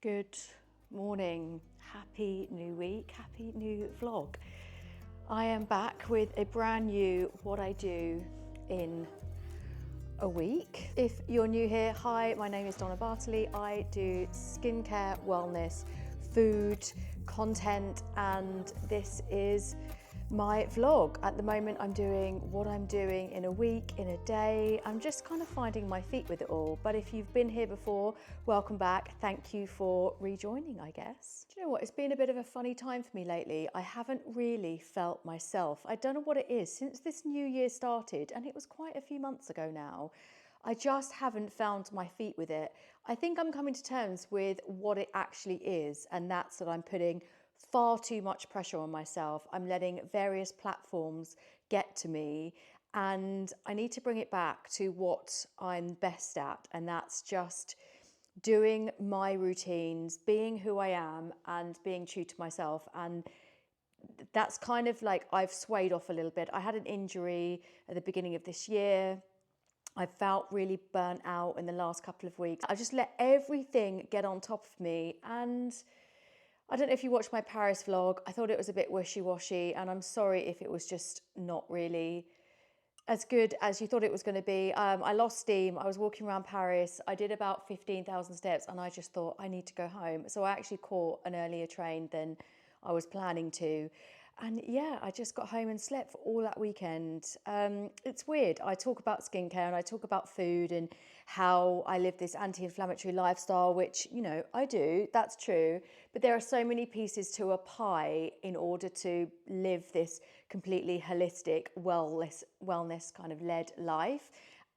Good morning, happy new week, happy new vlog. I am back with a brand new what I do in a week. If you're new here, hi, my name is Donna Bartoli. I do skincare, wellness, food, content, and this is my vlog. At the moment, I'm doing what I'm doing in a week, in a day. I'm just kind of finding my feet with it all. But if you've been here before, welcome back. Thank you for rejoining, I guess. Do you know what? It's been a bit of a funny time for me lately. I haven't really felt myself. I don't know what it is. Since this new year started, and it was quite a few months ago now, I just haven't found my feet with it. I think I'm coming to terms with what it actually is, and that's that I'm putting far too much pressure on myself. I'm letting various platforms get to me, and I need to bring it back to what I'm best at, and that's just doing my routines, being who I am, and being true to myself. And that's kind of like I've swayed off a little bit. I had an injury at the beginning of this year. I felt really burnt out in the last couple of weeks. I just let everything get on top of me, and I don't know if you watched my Paris vlog. I thought it was a bit wishy-washy, and I'm sorry if it was just not really as good as you thought it was going to be. I lost steam. I was walking around Paris. I did about 15,000 steps, and I just thought I need to go home. So I actually caught an earlier train than I was planning to. And yeah, I just got home and slept for all that weekend. It's weird. I talk about skincare and I talk about food and how I live this anti-inflammatory lifestyle, which, you know, I do, that's true. But there are so many pieces to a pie in order to live this completely holistic, wellness kind of led life.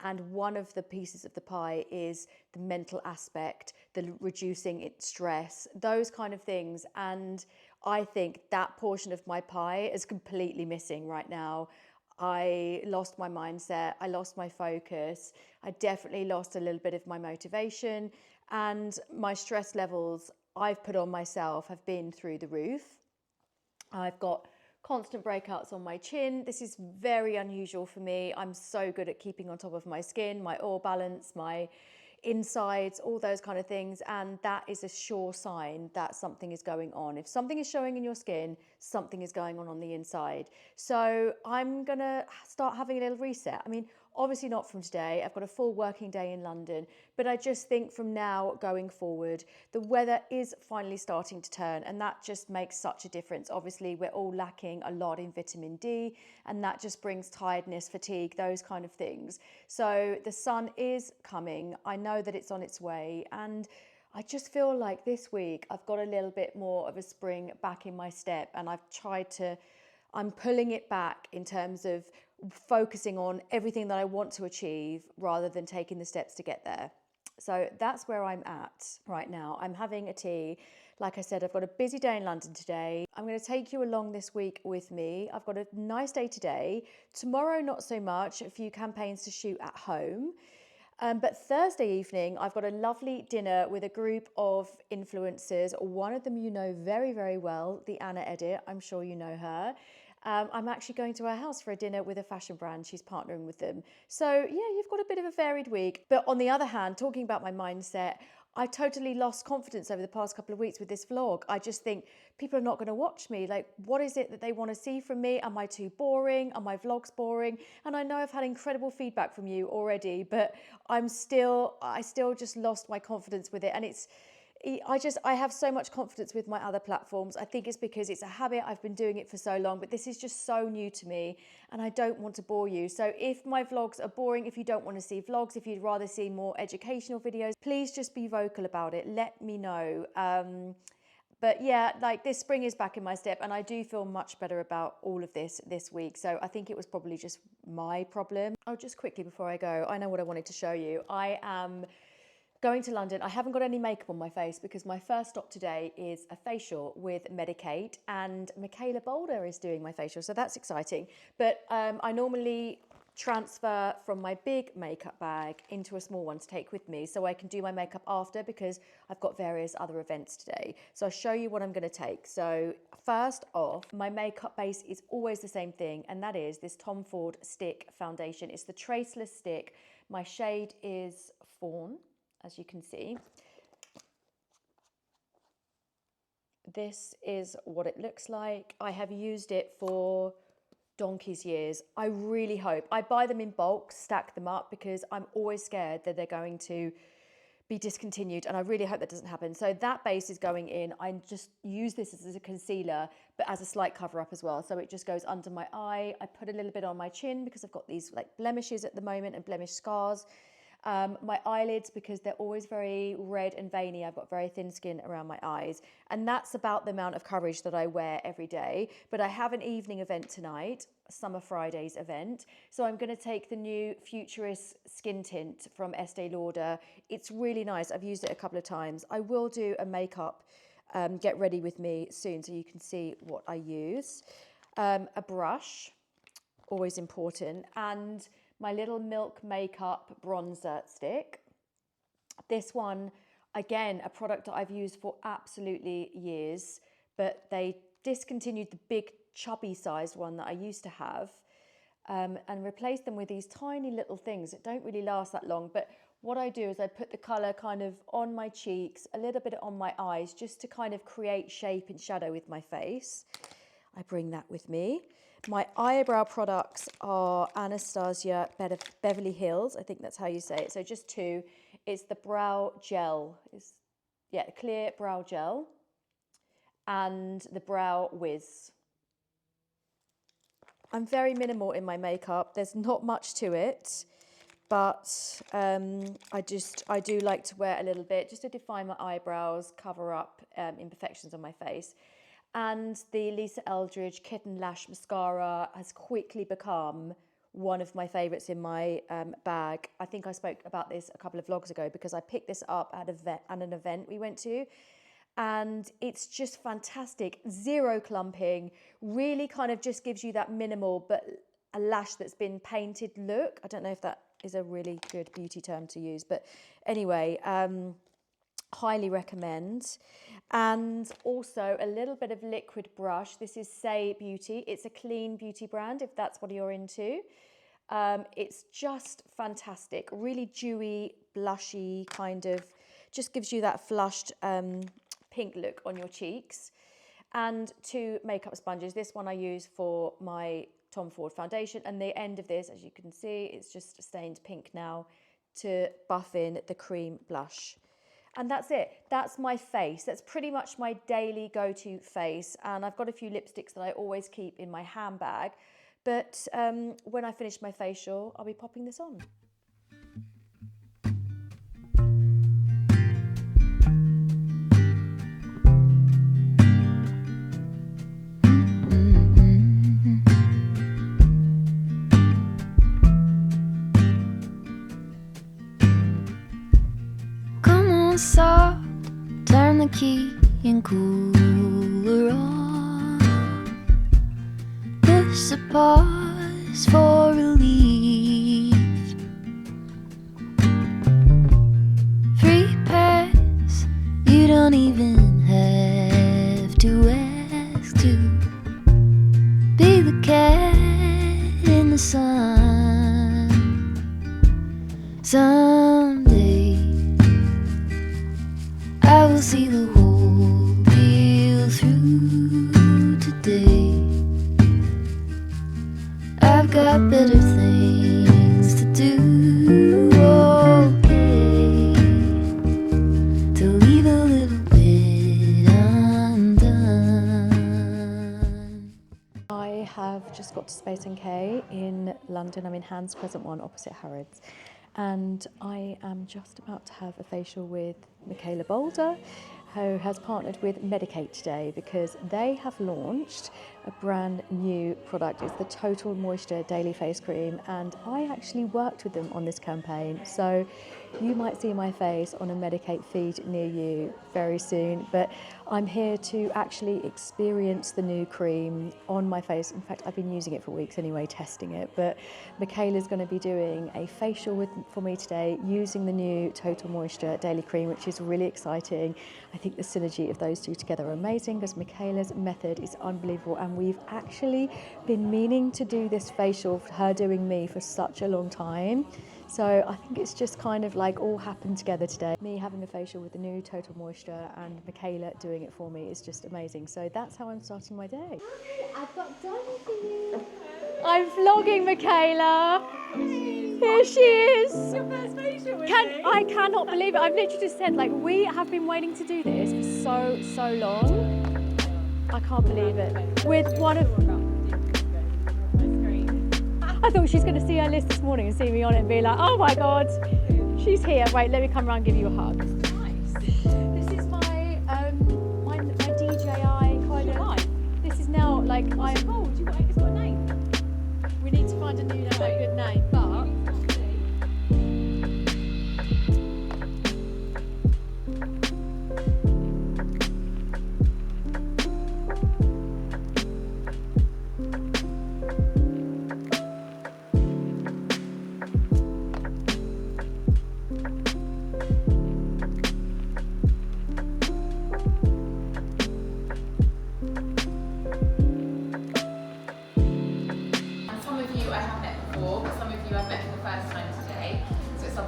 And one of the pieces of the pie is the mental aspect, the reducing its stress, those kind of things. And I think that portion of my pie is completely missing right now. I lost my mindset, I lost my focus, I definitely lost a little bit of my motivation, and my stress levels I've put on myself have been through the roof. I've got constant breakouts on my chin. This is very unusual for me. I'm so good at keeping on top of my skin, my oil balance, my insides, all those kind of things, and that is a sure sign that something is going on. If something is showing in your skin, something is going on the inside. So I'm gonna start having a little reset. I mean, obviously not from today. I've got a full working day in London, but I just think from now going forward, the weather is finally starting to turn, and that just makes such a difference. Obviously, we're all lacking a lot in vitamin D, and that just brings tiredness, fatigue, those kind of things. So the sun is coming. I know that it's on its way, and I just feel like this week I've got a little bit more of a spring back in my step, and I'm pulling it back in terms of focusing on everything that I want to achieve rather than taking the steps to get there. So that's where I'm at right now. I'm having a tea. Like I said, I've got a busy day in London today. I'm going to take you along this week with me. I've got a nice day today. Tomorrow, not so much, a few campaigns to shoot at home. But Thursday evening, I've got a lovely dinner with a group of influencers. One of them you know very, very well, the Anna Edit. I'm sure you know her. I'm actually going to her house for a dinner with a fashion brand. She's partnering with them. So yeah, you've got a bit of a varied week. But on the other hand, talking about my mindset, I totally lost confidence over the past couple of weeks with this vlog. I just think people are not going to watch me. Like, what is it that they want to see from me? Am I too boring? Are my vlogs boring? And I know I've had incredible feedback from you already, but I still just lost my confidence with it. And I have so much confidence with my other platforms. I think it's because it's a habit. I've been doing it for so long, but this is just so new to me and I don't want to bore you. So if my vlogs are boring, if you don't want to see vlogs, if you'd rather see more educational videos, please just be vocal about it. Let me know. But yeah, like this spring is back in my step and I do feel much better about all of this week. So I think it was probably just my problem. Oh, just quickly before I go, I know what I wanted to show you. I am going to London. I haven't got any makeup on my face because my first stop today is a facial with Medicate, and Michaella Bolder is doing my facial, so that's exciting. But I normally transfer from my big makeup bag into a small one to take with me so I can do my makeup after because I've got various other events today. So I'll show you what I'm going to take. So first off, my makeup base is always the same thing, and that is this Tom Ford stick foundation. It's the traceless stick. My shade is Fawn, as you can see. this is what it looks like. I have used it for donkey's years. I really hope, I buy them in bulk, stack them up, because I'm always scared that they're going to be discontinued, and I really hope that doesn't happen. So that base is going in. I just use this as a concealer, but as a slight cover up as well. So it just goes under my eye. I put a little bit on my chin because I've got these like blemishes at the moment and blemish scars. My eyelids, because they're always very red and veiny. I've got very thin skin around my eyes, and that's about the amount of coverage that I wear every day. But I have an evening event tonight, Summer Fridays event, so I'm going to take the new Futurist skin tint from Estee Lauder. It's really nice. I've used it a couple of times. I will do a makeup get ready with me soon, so you can see what I use. A brush, always important, and my little Milk Makeup bronzer stick. This one, again, a product that I've used for absolutely years, but they discontinued the big chubby sized one that I used to have, and replaced them with these tiny little things that don't really last that long. But what I do is I put the colour kind of on my cheeks, a little bit on my eyes, just to kind of create shape and shadow with my face. I bring that with me. My eyebrow products are Anastasia Beverly Hills. I think that's how you say it. So just two. It's the brow gel. Clear brow gel. And the Brow Wiz. I'm very minimal in my makeup. There's not much to it. But I do like to wear a little bit just to define my eyebrows, cover up imperfections on my face. And the Lisa Eldridge Kitten Lash Mascara has quickly become one of my favourites in my bag. I think I spoke about this a couple of vlogs ago because I picked this up at an event we went to. And it's just fantastic. Zero clumping, really kind of just gives you that minimal but a lash that's been painted look. I don't know if that is a really good beauty term to use, but anyway, highly recommend. And also a little bit of liquid brush. This is Say Beauty. It's a clean beauty brand, if that's what you're into. It's just fantastic. Really dewy, blushy, kind of, just gives you that flushed pink look on your cheeks. And two makeup sponges. This one I use for my Tom Ford foundation, and the end of this, as you can see, it's just stained pink now, to buff in the cream blush. And that's it. That's my face. That's pretty much my daily go-to face. And I've got a few lipsticks that I always keep in my handbag. But when I finish my facial, I'll be popping this on. Soft, turn the key and cooler on. Push a pause for relief. Free pass, you don't even have to ask to be the cat in the sun. Someday I will see the whole deal through today. I've got better things to do, okay, to leave a little bit undone. I have just got to Space NK in London. I'm in Hans Crescent 1 opposite Harrods. And I am just about to have a facial with Michaella Bolder, who has partnered with Medicate today because they have launched a brand new product. It's the Total Moisture Daily Face Cream, and I actually worked with them on this campaign. So you might see my face on a Medicate feed near you very soon, but I'm here to actually experience the new cream on my face. In fact, I've been using it for weeks anyway, testing it, but Michaela's going to be doing a facial for me today using the new Total Moisture Daily Cream, which is really exciting. I think the synergy of those two together are amazing because Michaela's method is unbelievable, and we've actually been meaning to do this facial, her doing me, for such a long time. So I think it's just kind of like all happened together today. Me having a facial with the new Total Moisture and Michaella doing it for me is just amazing. So that's how I'm starting my day. I've got Donna for you. I'm vlogging, Michaella. Here she is. Your first facial with me. I cannot believe it. I've literally just said, like, we have been waiting to do this for so long. I can't believe it. With one of... I thought she's going to see her list this morning and see me on it and be like, oh my God, she's here. Wait, let me come around and give you a hug. Nice. This is my my DJI kind of... This is now like What's it called? It's got a name. We need to find a new like, good name, but...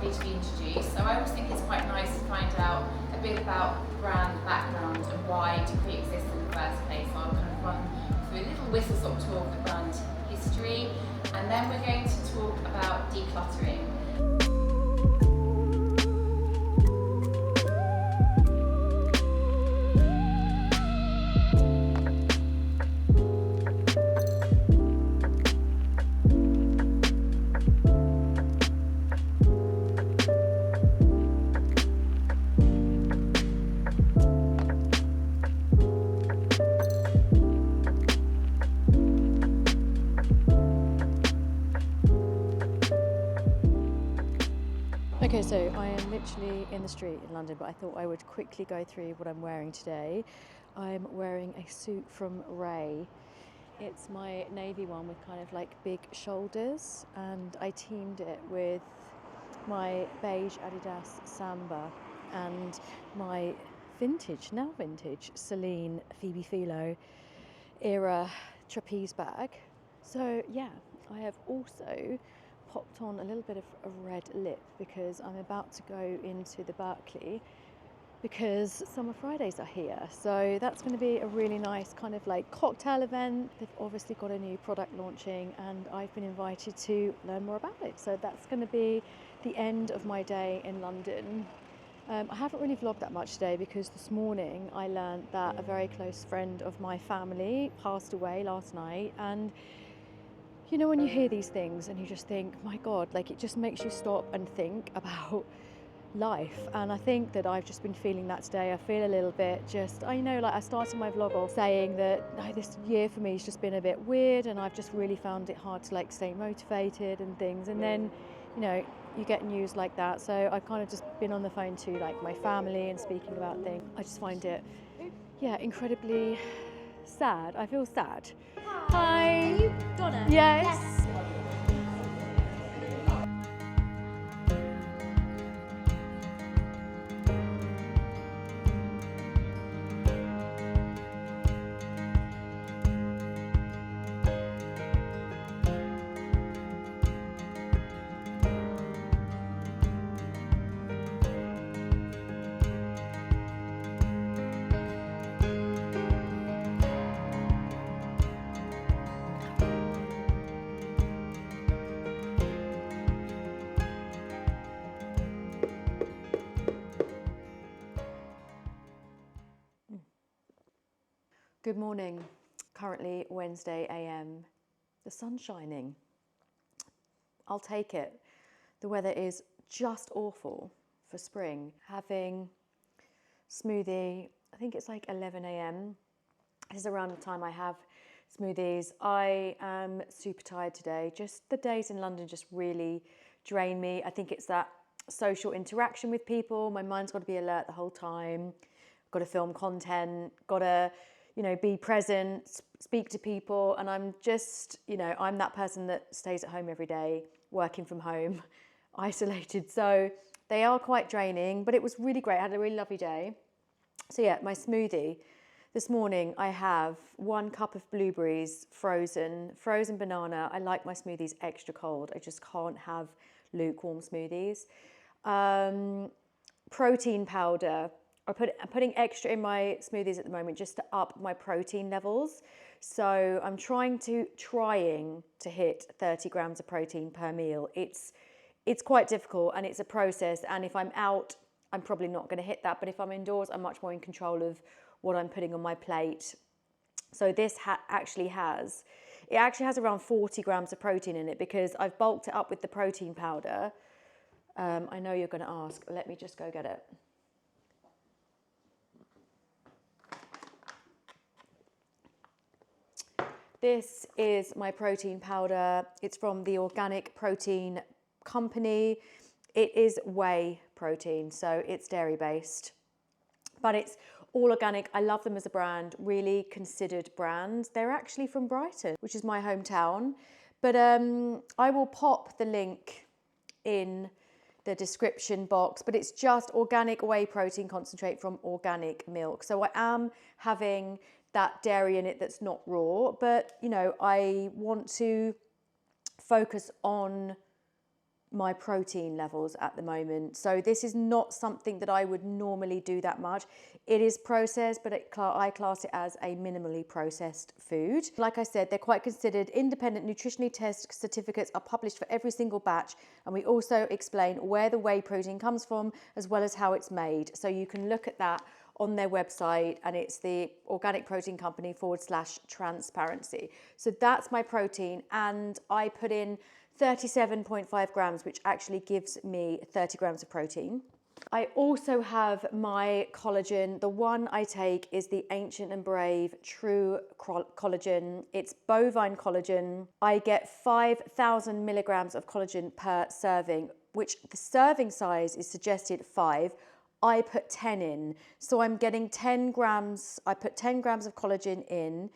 To be introduced. So I always think it's quite nice to find out a bit about brand background and why Decree exists in the first place. So I'll kind of run through a little whistle stop tour of the brand history, and then we're going to talk about decluttering. Okay, so I am literally in the street in London, but I thought I would quickly go through what I'm wearing today. I'm wearing a suit from Ray. It's my navy one with kind of like big shoulders, and I teamed it with my beige Adidas Samba and my now vintage, Celine Phoebe Philo era trapeze bag. So yeah, I have also popped on a little bit of a red lip because I'm about to go into the Berkeley because Summer Fridays are here. So that's going to be a really nice kind of like cocktail event. They've obviously got a new product launching and I've been invited to learn more about it. So that's going to be the end of my day in London. I haven't really vlogged that much today because this morning I learned that a very close friend of my family passed away last night, and you know when you hear these things and you just think, my God, like it just makes you stop and think about life. And I think that I've just been feeling that today. I feel a little bit I started my vlog off saying that this year for me has just been a bit weird and I've just really found it hard to like stay motivated and things. And then, you know, you get news like that. So I've kind of just been on the phone to like my family and speaking about things. I just find it, yeah, incredibly sad. I feel sad. Hi. Are you Donna? Yes. Good morning. Currently Wednesday AM. The sun's shining. I'll take it. The weather is just awful for spring. Having smoothie, I think it's like 11 AM. This is around the time I have smoothies. I am super tired today. Just the days in London just really drain me. I think it's that social interaction with people. My mind's got to be alert the whole time. Got to film content, got to, you know, be present, speak to people. And I'm just, you know, I'm that person that stays at home every day, working from home, isolated. So they are quite draining, but it was really great. I had a really lovely day. So yeah, my smoothie. This morning I have 1 cup of blueberries, frozen banana. I like my smoothies extra cold. I just can't have lukewarm smoothies. Protein powder. I'm putting extra in my smoothies at the moment just to up my protein levels. So I'm trying to hit 30 grams of protein per meal. It's quite difficult and it's a process. And if I'm out, I'm probably not going to hit that. But if I'm indoors, I'm much more in control of what I'm putting on my plate. So this actually has around 40 grams of protein in it because I've bulked it up with the protein powder. I know you're going to ask. Let me just go get it. This is my protein powder. It's from the Organic Protein Company. It is whey protein, so it's dairy based, but it's all organic. I love them as a brand, really considered brand. They're actually from Brighton, which is my hometown. But I will pop the link in the description box, but it's just organic whey protein concentrate from organic milk. So I am having that dairy in it that's not raw, but you know, I want to focus on my protein levels at the moment. So this is not something that I would normally do that much. It is processed, but I class it as a minimally processed food. Like I said, they're quite considered. Independent nutritionally tested certificates are published for every single batch. And we also explain where the whey protein comes from, as well as how it's made. So you can look at that on their website, and it's the Organic Protein Company /transparency. So that's my protein, and I put in 37.5 grams, which actually gives me 30 grams of protein. I also have my collagen. The one I take is the Ancient and Brave True Collagen. It's bovine collagen. I get 5,000 milligrams of collagen per serving, which the serving size is suggested 5. I put 10 in. So I'm getting 10 grams. I put 10 grams of collagen in,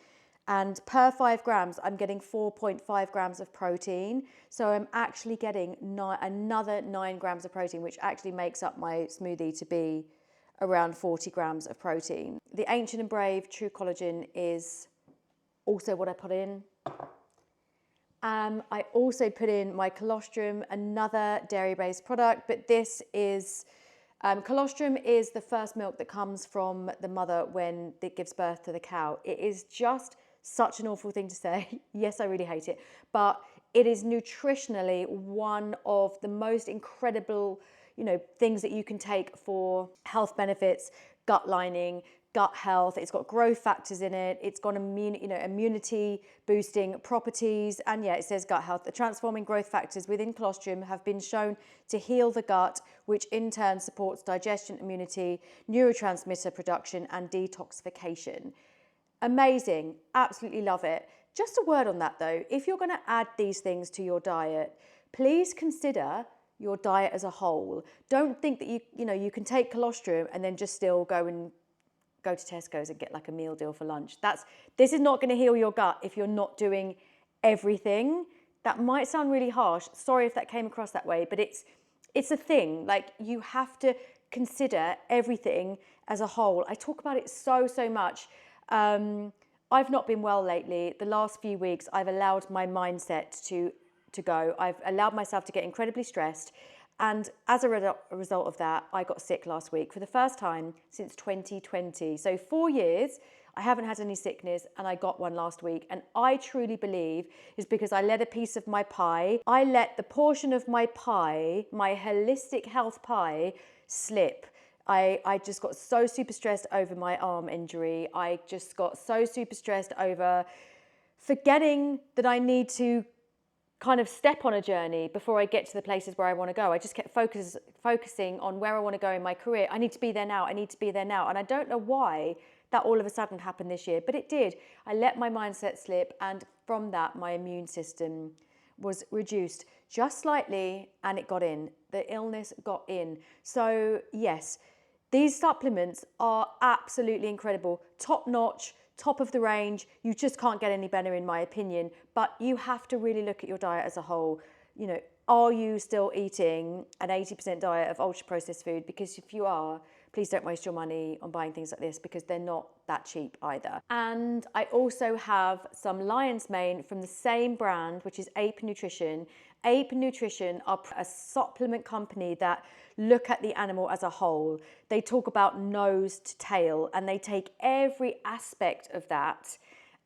and per 5 grams, I'm getting 4.5 grams of protein. So I'm actually getting another 9 grams of protein, which actually makes up my smoothie to be around 40 grams of protein. The Ancient and Brave True Collagen is also what I put in. I also put in my colostrum, another dairy-based product, but this is colostrum is the first milk that comes from the mother when it gives birth to the cow. It is just such an awful thing to say. Yes, I really hate it, but it is nutritionally one of the most incredible, things that you can take for health benefits, gut lining, gut health. It's got growth factors in it. It's got immunity boosting properties. And yeah, it says gut health. The transforming growth factors within colostrum have been shown to heal the gut, which in turn supports digestion, immunity, neurotransmitter production, and detoxification. Amazing. Absolutely love it. Just a word on that though. If you're going to add these things to your diet, please consider your diet as a whole. Don't think that you can take colostrum and then just still go to Tesco's and get like a meal deal for lunch. This is not going to heal your gut if you're not doing everything. That might sound really harsh. Sorry if that came across that way, but it's a thing. Like, you have to consider everything as a whole. I talk about it so much. I've not been well lately. The last few weeks, I've allowed my mindset to go. I've allowed myself to get incredibly stressed. And as a result of that, I got sick last week for the first time since 2020. So 4 years, I haven't had any sickness, and I got one last week. And I truly believe it's because I let a piece of my pie, I let the portion of my pie, my holistic health pie, slip. I just got so super stressed over my arm injury. I just got so super stressed over forgetting that I need to kind of step on a journey before I get to the places where I want to go. I just kept focusing on where I want to go in my career. I need to be there now. I need to be there now. And I don't know why that all of a sudden happened this year, but it did. I let my mindset slip, and from that, my immune system was reduced just slightly, and it got in. The illness got in. So yes, these supplements are absolutely incredible, top notch, top of the range. You just can't get any better in my opinion, but you have to really look at your diet as a whole. Are you still eating an 80% diet of ultra processed food? Because if you are, please don't waste your money on buying things like this, because they're not that cheap either. And I also have some lion's mane from the same brand, which is Ape Nutrition, Ape Nutrition are a supplement company that look at the animal as a whole. They talk about nose to tail, and they take every aspect of that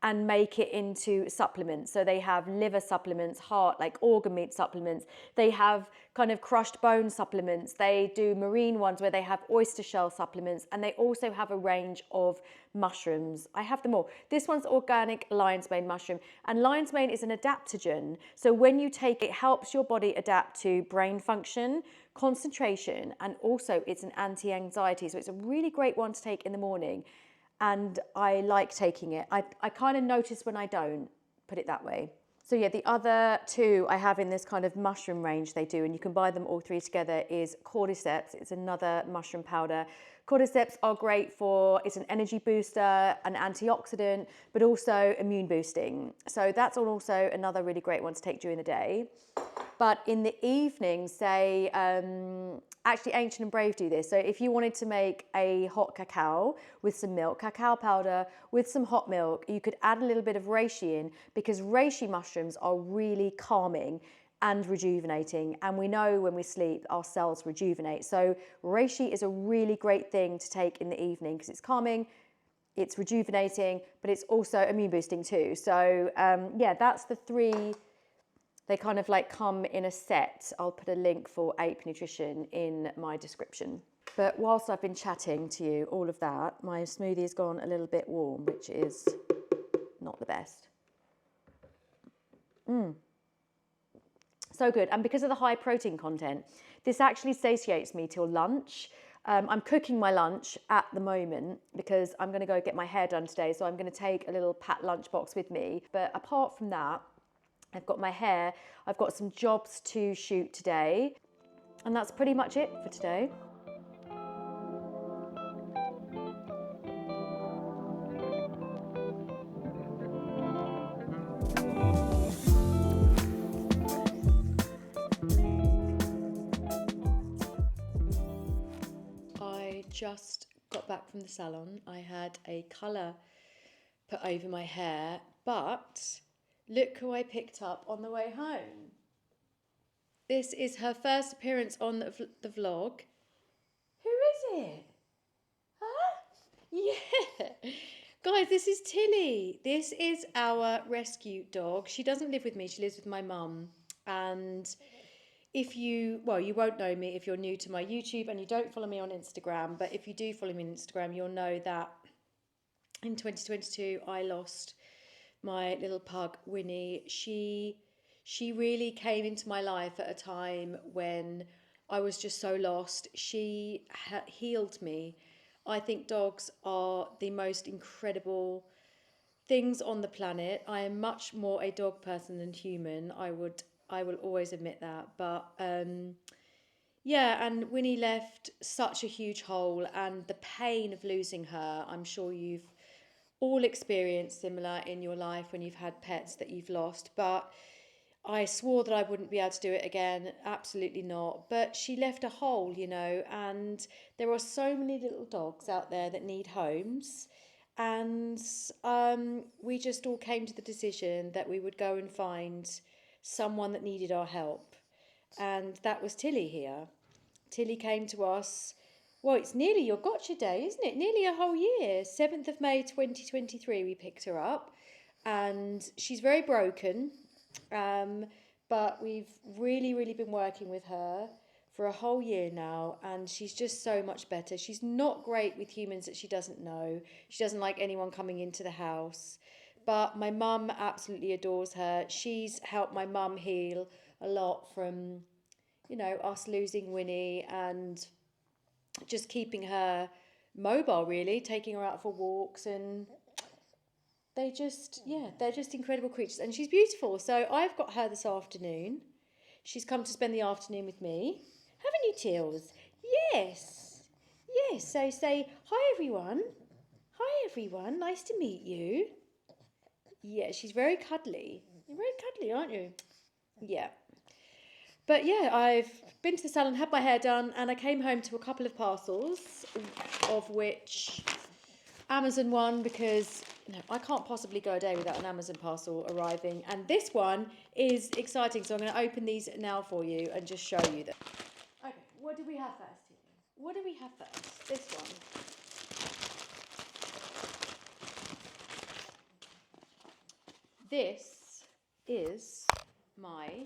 and make it into supplements. So they have liver supplements, heart, like organ meat supplements. They have kind of crushed bone supplements. They do marine ones where they have oyster shell supplements, and they also have a range of mushrooms. I have them all. This one's organic lion's mane mushroom, and lion's mane is an adaptogen. So when you take it, it helps your body adapt to brain function, concentration, and also it's an anti-anxiety. So it's a really great one to take in the morning. And I like taking it. I kind of notice when I don't, put it that way. So yeah, the other two I have in this kind of mushroom range they do, and you can buy them all three together, is cordyceps. It's another mushroom powder. Cordyceps are great for, it's an energy booster, an antioxidant, but also immune boosting. So that's also another really great one to take during the day. But in the evening, say, actually Ancient and Brave do this. So if you wanted to make a hot cacao with some milk, cacao powder with some hot milk, you could add a little bit of reishi in, because reishi mushrooms are really calming and rejuvenating. And we know when we sleep, our cells rejuvenate. So reishi is a really great thing to take in the evening because it's calming, it's rejuvenating, but it's also immune boosting too. So yeah, that's the three. They kind of like come in a set. I'll put a link for Ape Nutrition in my description. But whilst I've been chatting to you, all of that, my smoothie has gone a little bit warm, which is not the best. So good. And because of the high protein content, this actually satiates me till lunch. I'm cooking my lunch at the moment because I'm going to go get my hair done today. So I'm going to take a little packed lunchbox with me. But apart from that, I've got my hair, I've got some jobs to shoot today, and that's pretty much it for today. I just got back from the salon. I had a colour put over my hair, but look who I picked up on the way home. This is her first appearance on the vlog. Who is it? Huh? Yeah. Guys, this is Tilly. This is our rescue dog. She doesn't live with me. She lives with my mum. And if you won't know me if you're new to my YouTube and you don't follow me on Instagram. But if you do follow me on Instagram, you'll know that in 2022, I lost my little pug, Winnie. She really came into my life at a time when I was just so lost. She healed me. I think dogs are the most incredible things on the planet. I am much more a dog person than human. I will always admit that. But yeah, and Winnie left such a huge hole, and the pain of losing her, I'm sure you've all experienced similar in your life when you've had pets that you've lost. But I swore that I wouldn't be able to do it again. Absolutely not. But she left a hole, you know, and there are so many little dogs out there that need homes. And we just all came to the decision that we would go and find someone that needed our help. And that was Tilly here. Tilly came to us. Well, it's nearly your gotcha day, isn't it? Nearly a whole year. 7th of May 2023 we picked her up, and she's very broken, but we've really been working with her for a whole year now, and she's just so much better. She's not great with humans that she doesn't know. She doesn't like anyone coming into the house, but my mum absolutely adores her. She's helped my mum heal a lot from, you know, us losing Winnie and just keeping her mobile, really, taking her out for walks, and they're just incredible creatures, and she's beautiful. So I've got her this afternoon. She's come to spend the afternoon with me. Haven't you, Tills? Yes. So say hi, everyone. Hi, everyone. Nice to meet you. Yeah, she's very cuddly. You're very cuddly, aren't you? Yeah. But yeah, I've been to the salon, had my hair done, and I came home to a couple of parcels, of which Amazon one, because no, I can't possibly go a day without an Amazon parcel arriving. And this one is exciting. So I'm going to open these now for you and just show you them. Okay, what do we have first here? What do we have first? This one. This is my...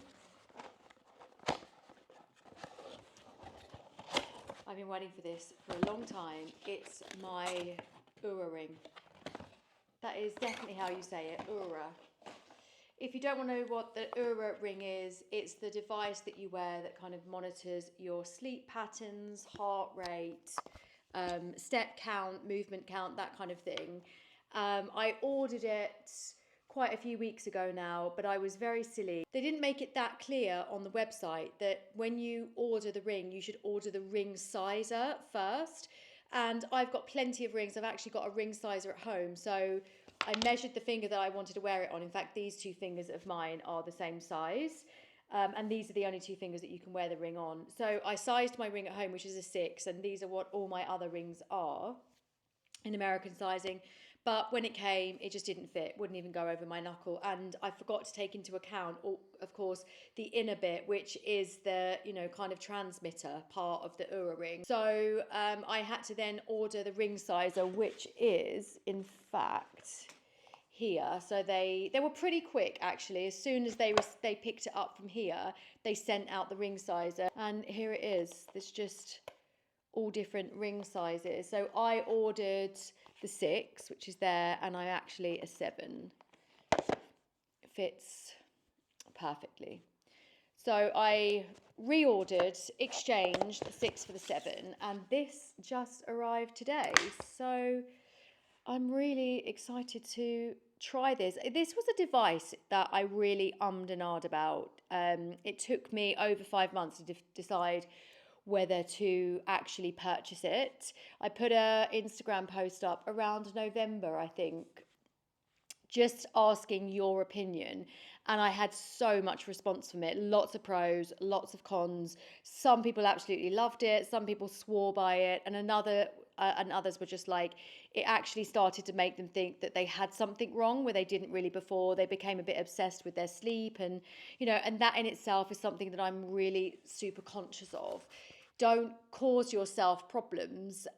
I've been waiting for this for a long time. It's my Oura Ring. That is definitely how you say it, Oura. If you don't want to know what the Oura Ring is, it's the device that you wear that kind of monitors your sleep patterns, heart rate, step count, movement count, that kind of thing. I ordered it quite a few weeks ago now, but I was very silly. They didn't make it that clear on the website that when you order the ring, you should order the ring sizer first. And I've got plenty of rings. I've actually got a ring sizer at home. So I measured the finger that I wanted to wear it on. In fact, these two fingers of mine are the same size. And these are the only two fingers that you can wear the ring on. So I sized my ring at home, which is a 6. And these are what all my other rings are in American sizing. But when it came, it just didn't fit, wouldn't even go over my knuckle. And I forgot to take into account, of course, the inner bit, which is the, kind of transmitter part of the Oura Ring. So I had to then order the ring sizer, which is, in fact, here. So they were pretty quick, actually. As soon as they picked it up from here, they sent out the ring sizer. And here it is. There's just all different ring sizes. So I ordered the 6, which is there, and I actually a 7. It fits perfectly. So I reordered, exchanged the 6 for the 7, and this just arrived today. So I'm really excited to try this. This was a device that I really ummed and ahed about. It took me over 5 months to decide whether to actually purchase it. I put a Instagram post up around November, I think, just asking your opinion. And I had so much response from it. Lots of pros, lots of cons. Some people absolutely loved it. Some people swore by it. And others were just like, it actually started to make them think that they had something wrong where they didn't really before. They became a bit obsessed with their sleep. And, and that in itself is something that I'm really super conscious of. Don't cause yourself problems,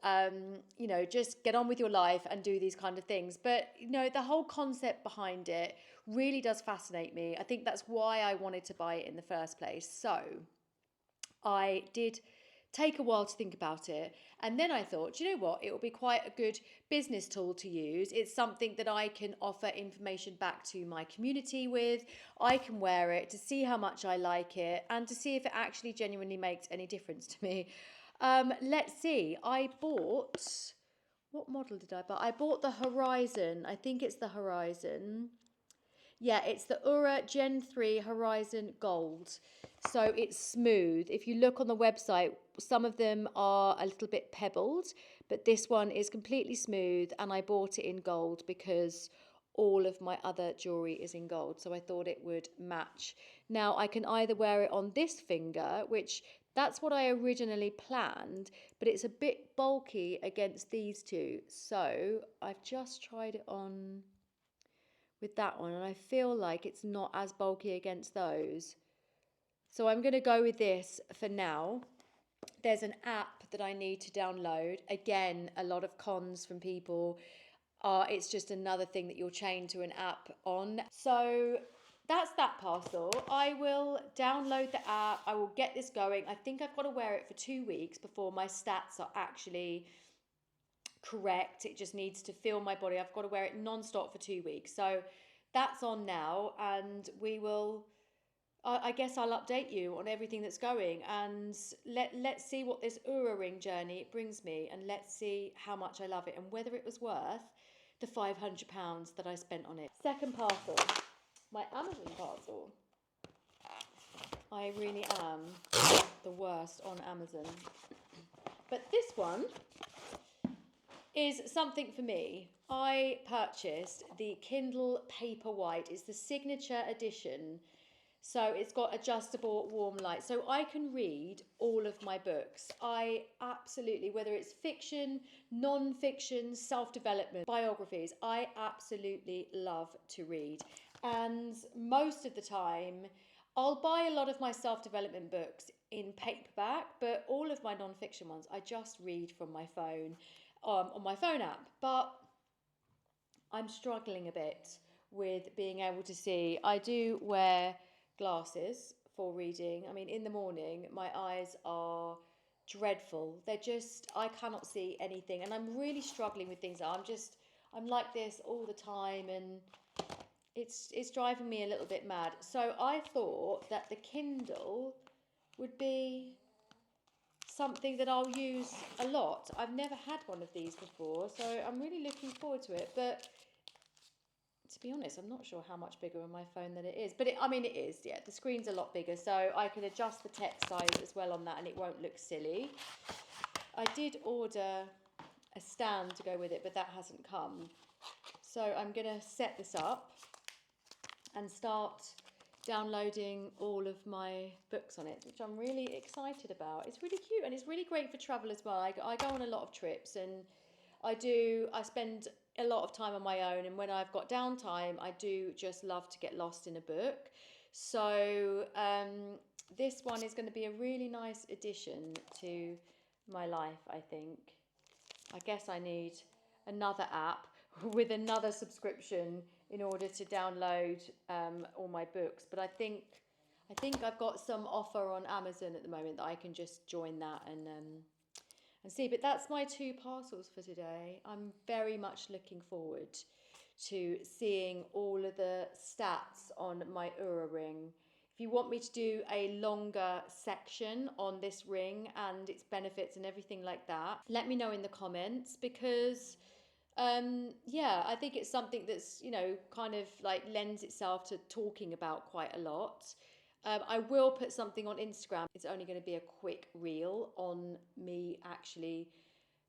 just get on with your life and do these kind of things. But, the whole concept behind it really does fascinate me. I think that's why I wanted to buy it in the first place. So I did take a while to think about it. And then I thought, you know what, it will be quite a good business tool to use. It's something that I can offer information back to my community with. I can wear it to see how much I like it and to see if it actually genuinely makes any difference to me. Let's see. I bought, what model did I buy? I bought the Horizon. I think it's the Horizon. Yeah, it's the Oura Gen 3 Horizon Gold. So it's smooth. If you look on the website, some of them are a little bit pebbled, but this one is completely smooth, and I bought it in gold because all of my other jewelry is in gold, so I thought it would match. Now, I can either wear it on this finger, which that's what I originally planned, but it's a bit bulky against these two. So I've just tried it on with that one, and I feel like it's not as bulky against those. So I'm going to go with this for now. There's an app that I need to download. Again, a lot of cons from people. It's just another thing that you're chained to an app on. So that's that parcel. I will download the app. I will get this going. I think I've got to wear it for 2 weeks before my stats are actually correct. It just needs to feel my body. I've got to wear it non-stop for 2 weeks. So that's on now, and we will... I guess I'll update you on everything that's going, and let's see what this Oura Ring journey brings me, and let's see how much I love it and whether it was worth the £500 that I spent on it. Second parcel, my Amazon parcel. I really am the worst on Amazon. But this one is something for me. I purchased the Kindle Paperwhite. It's the signature edition. So it's got adjustable warm light. So I can read all of my books. I absolutely, whether it's fiction, non-fiction, self-development, biographies, I absolutely love to read. And most of the time, I'll buy a lot of my self-development books in paperback, but all of my non-fiction ones, I just read from my phone, on my phone app. But I'm struggling a bit with being able to see. I do wear glasses for reading. I mean, in the morning, my eyes are dreadful. They're just, I cannot see anything. And I'm really struggling with things. I'm like this all the time, and it's driving me a little bit mad. So I thought that the Kindle would be something that I'll use a lot. I've never had one of these before, so I'm really looking forward to it. But to be honest, I'm not sure how much bigger on my phone than it is. But it is, yeah. The screen's a lot bigger, so I can adjust the text size as well on that, and it won't look silly. I did order a stand to go with it, but that hasn't come. So I'm going to set this up and start downloading all of my books on it, which I'm really excited about. It's really cute, and it's really great for travel as well. I go on a lot of trips, and I spend a lot of time on my own, and when I've got downtime, I do just love to get lost in a book. So this one is going to be a really nice addition to my life, I think. I guess I need another app with another subscription in order to download all my books. But I think I've got some offer on Amazon at the moment that I can just join that and see. But that's my 2 parcels for today. I'm very much looking forward to seeing all of the stats on my Oura Ring. If you want me to do a longer section on this ring and its benefits and everything like that, let me know in the comments, because yeah, I think it's something that's, kind of like lends itself to talking about quite a lot. I will put something on Instagram. It's only going to be a quick reel on me actually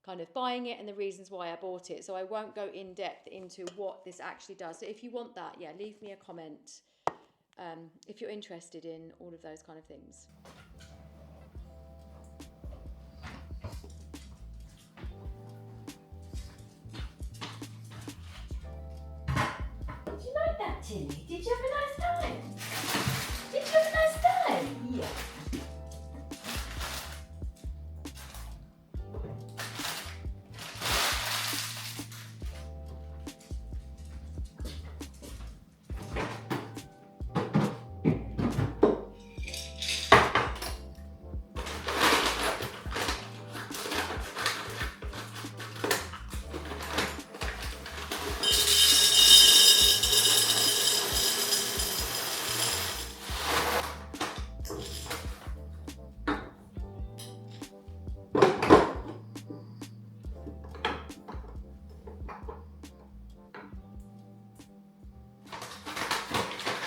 kind of buying it and the reasons why I bought it. So I won't go in depth into what this actually does. So if you want that, yeah, leave me a comment if you're interested in all of those kind of things. Did you like that, Tilly? Did you have a nice time? Did you have a nice time? Yeah.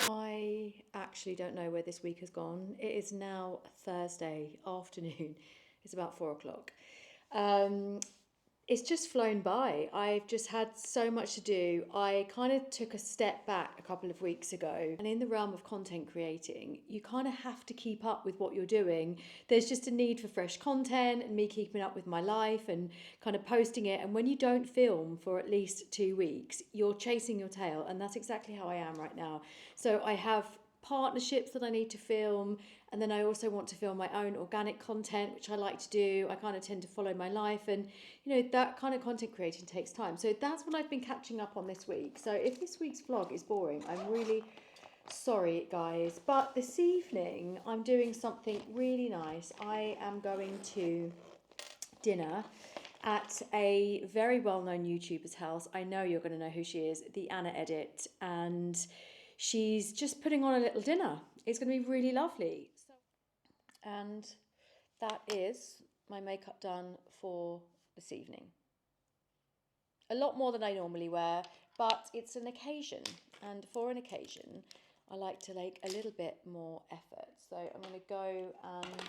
I actually don't know where this week has gone. It is now Thursday afternoon. It's about 4 o'clock. It's just flown by. I've just had so much to do. I kind of took a step back a couple of weeks ago. And in the realm of content creating, you kind of have to keep up with what you're doing. There's just a need for fresh content and me keeping up with my life and kind of posting it. And when you don't film for at least 2 weeks, you're chasing your tail. And that's exactly how I am right now. So I have partnerships that I need to film, and then I also want to film my own organic content, which I like to do. I kind of tend to follow my life, and that kind of content creating takes time. So that's what I've been catching up on this week. So if this week's vlog is boring, I'm really sorry, guys. But this evening I'm doing something really nice. I am going to dinner at a very well-known YouTuber's house. I know you're going to know who she is, the Anna Edit, and she's just putting on a little dinner. It's going to be really lovely. And that is my makeup done for this evening. A lot more than I normally wear, but it's an occasion. And for an occasion, I like to make a little bit more effort. So I'm going to go and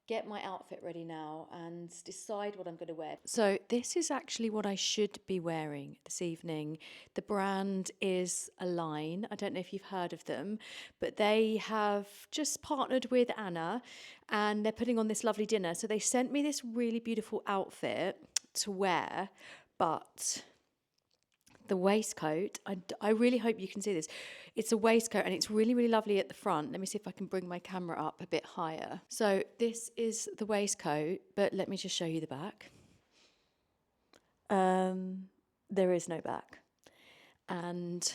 get my outfit ready now and decide what I'm going to wear. So this is actually what I should be wearing this evening. The brand is Align. I don't know if you've heard of them, but they have just partnered with Anna and they're putting on this lovely dinner. So they sent me this really beautiful outfit to wear, but the waistcoat, I really hope you can see this. It's a waistcoat and it's really, really lovely at the front. Let me see if I can bring my camera up a bit higher. So this is the waistcoat, but let me just show you the back. There is no back. And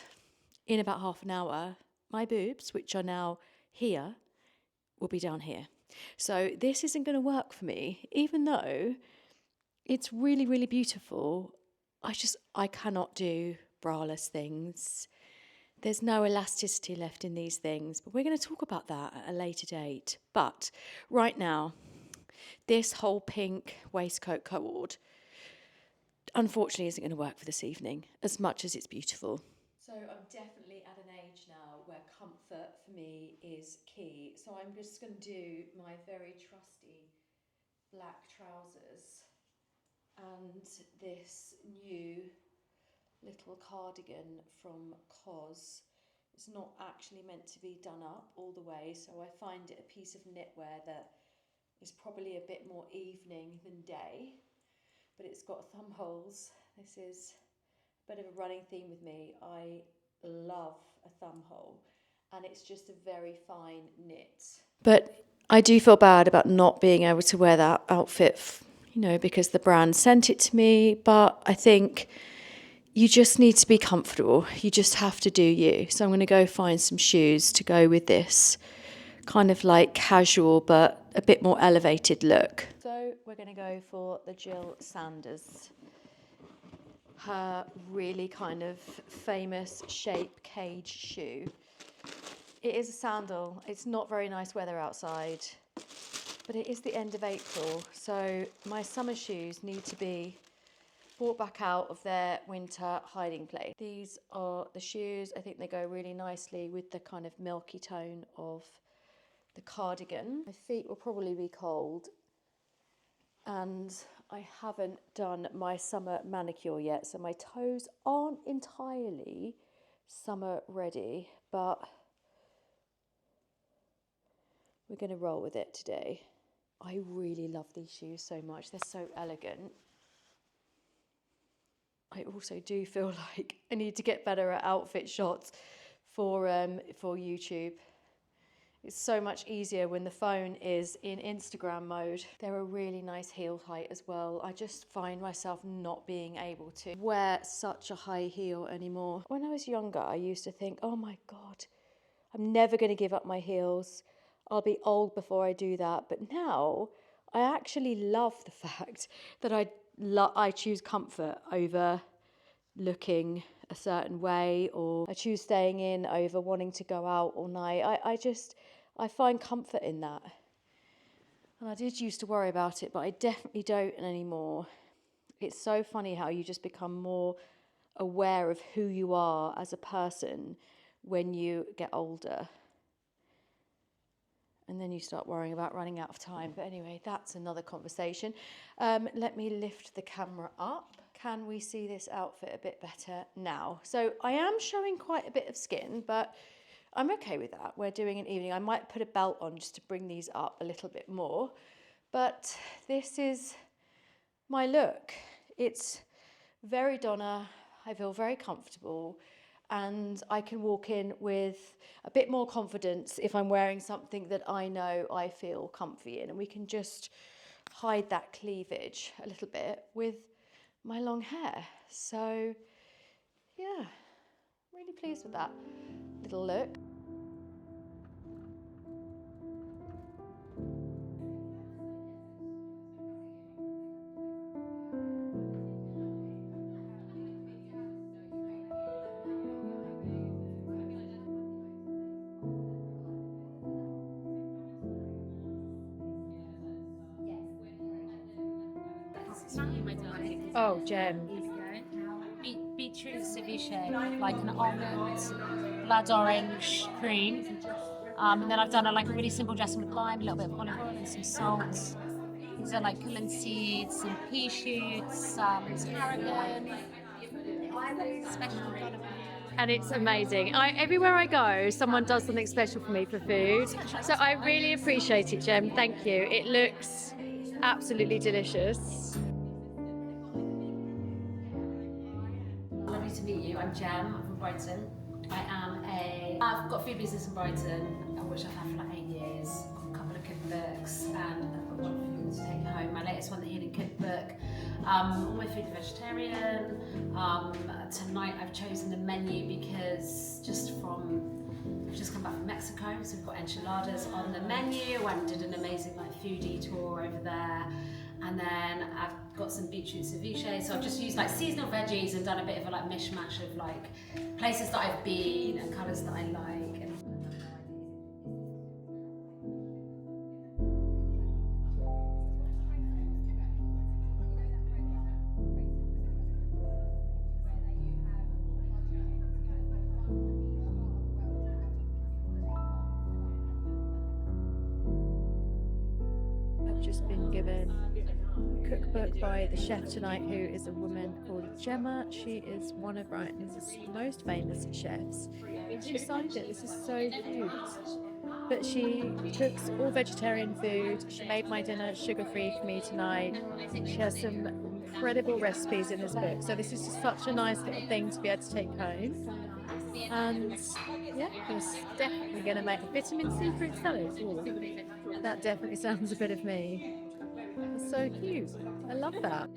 in about half an hour, my boobs, which are now here, will be down here. So this isn't going to work for me, even though it's really, really beautiful. I cannot do braless things. There's no elasticity left in these things, but we're going to talk about that at a later date. But right now, this whole pink waistcoat cord, unfortunately, isn't going to work for this evening, as much as it's beautiful. So I'm definitely at an age now where comfort for me is key. So I'm just going to do my very trusty black trousers and this new little cardigan from COS. It's not actually meant to be done up all the way, so I find it a piece of knitwear that is probably a bit more evening than day, but it's got thumb holes. This is a bit of a running theme with me. I love a thumb hole, and it's just a very fine knit. But I do feel bad about not being able to wear that outfit, because the brand sent it to me, but I think you just need to be comfortable. You just have to do you. So I'm going to go find some shoes to go with this kind of like casual but a bit more elevated look. So we're going to go for the Jill Sanders. Her really kind of famous shape cage shoe. It is a sandal. It's not very nice weather outside, but it is the end of April. So my summer shoes need to be brought back out of their winter hiding place. These are the shoes. I think they go really nicely with the kind of milky tone of the cardigan. My feet will probably be cold, and I haven't done my summer manicure yet, so my toes aren't entirely summer ready, but we're going to roll with it today. I really love these shoes so much. They're so elegant. I also do feel like I need to get better at outfit shots for YouTube. It's so much easier when the phone is in Instagram mode. They're a really nice heel height as well. I just find myself not being able to wear such a high heel anymore. When I was younger, I used to think, oh my God, I'm never going to give up my heels. I'll be old before I do that. But now I actually love the fact that I choose comfort over looking a certain way, or I choose staying in over wanting to go out all night. I find comfort in that. And I did used to worry about it, but I definitely don't anymore. It's so funny how you just become more aware of who you are as a person when you get older. And then you start worrying about running out of time. But anyway, that's another conversation. Let me lift the camera up. Can we see this outfit a bit better now? So I am showing quite a bit of skin, but I'm okay with that. We're doing an evening. I might put a belt on just to bring these up a little bit more. But this is my look. It's very Donna. I feel very comfortable. And I can walk in with a bit more confidence if I'm wearing something that I know I feel comfy in. And we can just hide that cleavage a little bit with my long hair. So yeah, really pleased with that little look. Oh, Jem. Beetroot ceviche, like an almond, blood orange cream, And then I've done a really simple dressing with lime, a little bit of olive oil and some salt. These are like cumin seeds, some pea shoots, some tarragon. Special and it's amazing. Everywhere I go, someone does something special for me for food. So I really appreciate it, Jem. Thank you. It looks absolutely delicious. Lovely to meet you. I'm Jem. I'm from Brighton. I've got a food business in Brighton, which I've had for like 8 years. Got a couple of cookbooks, and I've got one for you to take home. My latest one, the Healing Cookbook. All my food is vegetarian. Tonight I've chosen the menu because we've just come back from Mexico, so we've got enchiladas on the menu. And did an amazing foodie tour over there. And then I've got some beetroot ceviche, so I've just used seasonal veggies and done a bit of a mishmash of places that I've been and colours that I like. I've just been given a cookbook by the chef tonight, who is a woman called Gemma. She is one of Brighton's most famous chefs. She signed it. This is so cute. But she cooks all vegetarian food. She made my dinner sugar-free for me tonight. She has some incredible recipes in this book. So this is just such a nice little thing to be able to take home. And yeah, I'm definitely going to make a vitamin C fruit salad. Ooh, that definitely sounds a bit of me. It's so cute. I love that.